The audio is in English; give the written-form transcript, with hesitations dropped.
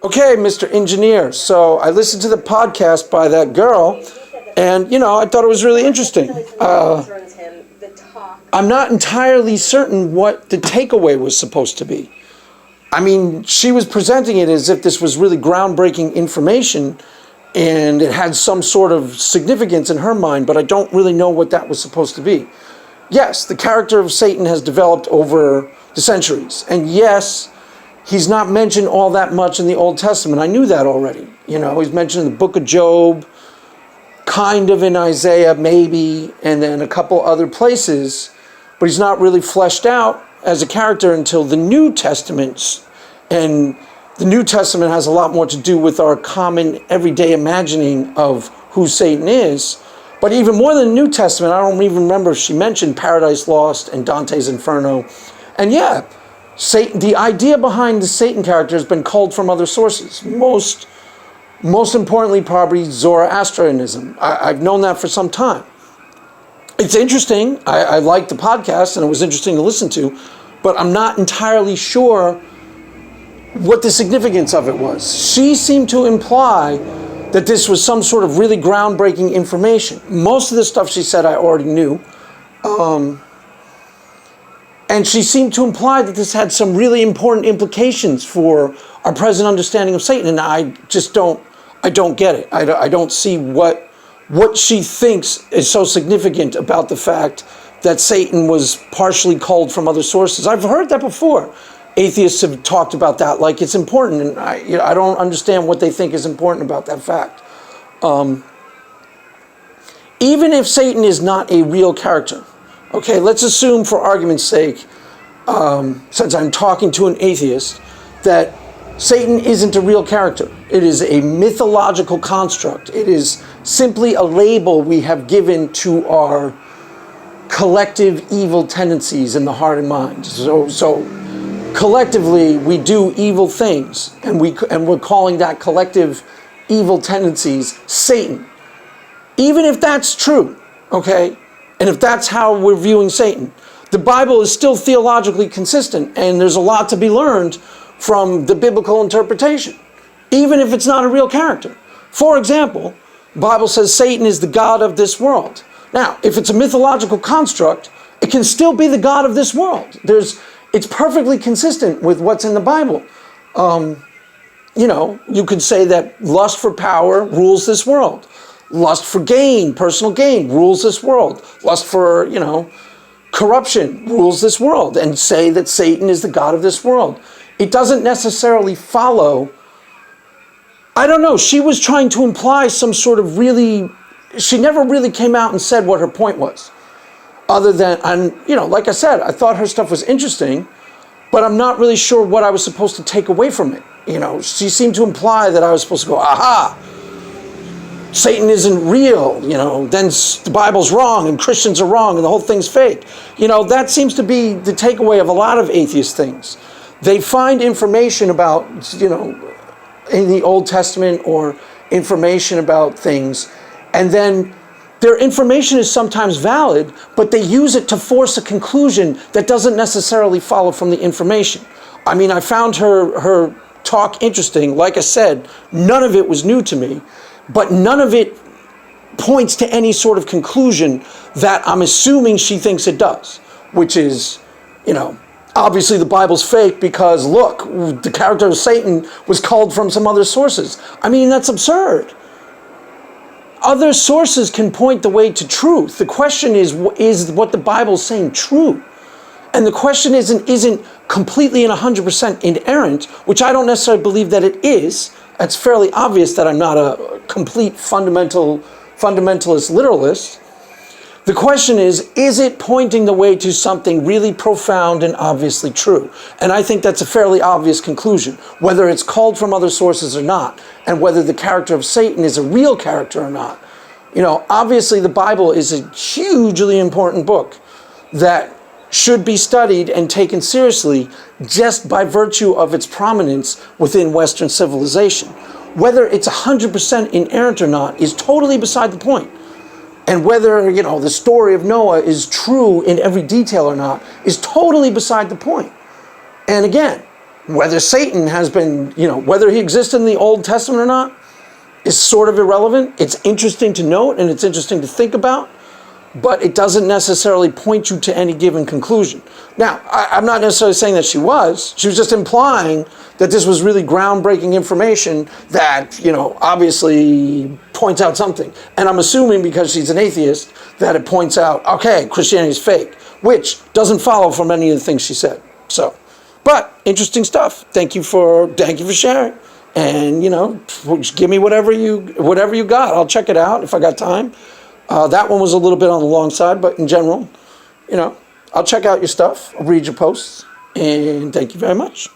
Okay, Mr. Engineer. So I listened to the podcast by that girl, and, I thought it was really interesting. I'm not entirely certain what the takeaway was supposed to be. I mean, she was presenting it as if this was really groundbreaking information, and it had some sort of significance in her mind, but I don't really know what that was supposed to be. Yes, the character of Satan has developed over the centuries, and yes, he's not mentioned all that much in the Old Testament. I knew that already. He's mentioned in the book of Job, kind of in Isaiah, maybe, and then a couple other places, but he's not really fleshed out as a character until the New Testament. And the New Testament has a lot more to do with our common everyday imagining of who Satan is. But even more than the New Testament, I don't even remember if she mentioned Paradise Lost and Dante's Inferno. And yeah, Satan, the idea behind the Satan character has been culled from other sources. Most importantly, probably Zoroastrianism. I've known that for some time. It's interesting. I liked the podcast and it was interesting to listen to, but I'm not entirely sure what the significance of it was. She seemed to imply that this was some sort of really groundbreaking information. Most of the stuff she said I already knew. And she seemed to imply that this had some really important implications for our present understanding of Satan. And I don't get it. I don't see what she thinks is so significant about the fact that Satan was partially culled from other sources. I've heard that before. Atheists have talked about that like it's important, and I don't understand what they think is important about that fact. Even if Satan is not a real character, okay, let's assume for argument's sake, since I'm talking to an atheist, that Satan isn't a real character. It is a mythological construct. It is simply a label we have given to our collective evil tendencies in the heart and mind. So collectively, we do evil things, and we're calling that collective evil tendencies Satan. Even if that's true, okay, and if that's how we're viewing Satan, the Bible is still theologically consistent, and there's a lot to be learned from the biblical interpretation, even if it's not a real character. For example, the Bible says Satan is the god of this world. Now, if it's a mythological construct, it can still be the god of this world. It's perfectly consistent with what's in the Bible. You could say that lust for power rules this world. Lust for gain, personal gain, rules this world. Lust for, corruption rules this world, and say that Satan is the god of this world. It doesn't necessarily follow. I don't know. She was trying to imply some sort of she never really came out and said what her point was. Other than, like I said, I thought her stuff was interesting, but I'm not really sure what I was supposed to take away from it. She seemed to imply that I was supposed to go, aha, Satan isn't real, then the Bible's wrong and Christians are wrong and the whole thing's fake. That seems to be the takeaway of a lot of atheist things. They find information about, in the Old Testament or information about things, and then their information is sometimes valid, but they use it to force a conclusion that doesn't necessarily follow from the information. I mean, I found her talk interesting. Like I said, none of it was new to me, but none of it points to any sort of conclusion that I'm assuming she thinks it does, which is, obviously the Bible's fake because, look, the character of Satan was culled from some other sources. I mean, that's absurd. Other sources can point the way to truth. The question is what the Bible's saying true? And the question isn't completely and 100% inerrant, which I don't necessarily believe that it is. It's fairly obvious that I'm not a complete fundamentalist literalist. The question is it pointing the way to something really profound and obviously true? And I think that's a fairly obvious conclusion, whether it's culled from other sources or not, and whether the character of Satan is a real character or not. Obviously the Bible is a hugely important book that should be studied and taken seriously just by virtue of its prominence within Western civilization. Whether it's 100% inerrant or not is totally beside the point. And whether, the story of Noah is true in every detail or not is totally beside the point. And again, Whether Satan has been, whether he existed in the Old Testament or not is sort of irrelevant. It's interesting to note and it's interesting to think about, but it doesn't necessarily point you to any given conclusion. Now, I'm not necessarily saying that she was just implying that this was really groundbreaking information that, obviously points out something. And I'm assuming because she's an atheist that it points out, okay, Christianity is fake, which doesn't follow from any of the things she said. So, but interesting stuff. Thank you for sharing. And, give me whatever you got. I'll check it out if I got time. That one was a little bit on the long side, but in general, I'll check out your stuff. I'll read your posts. And thank you very much.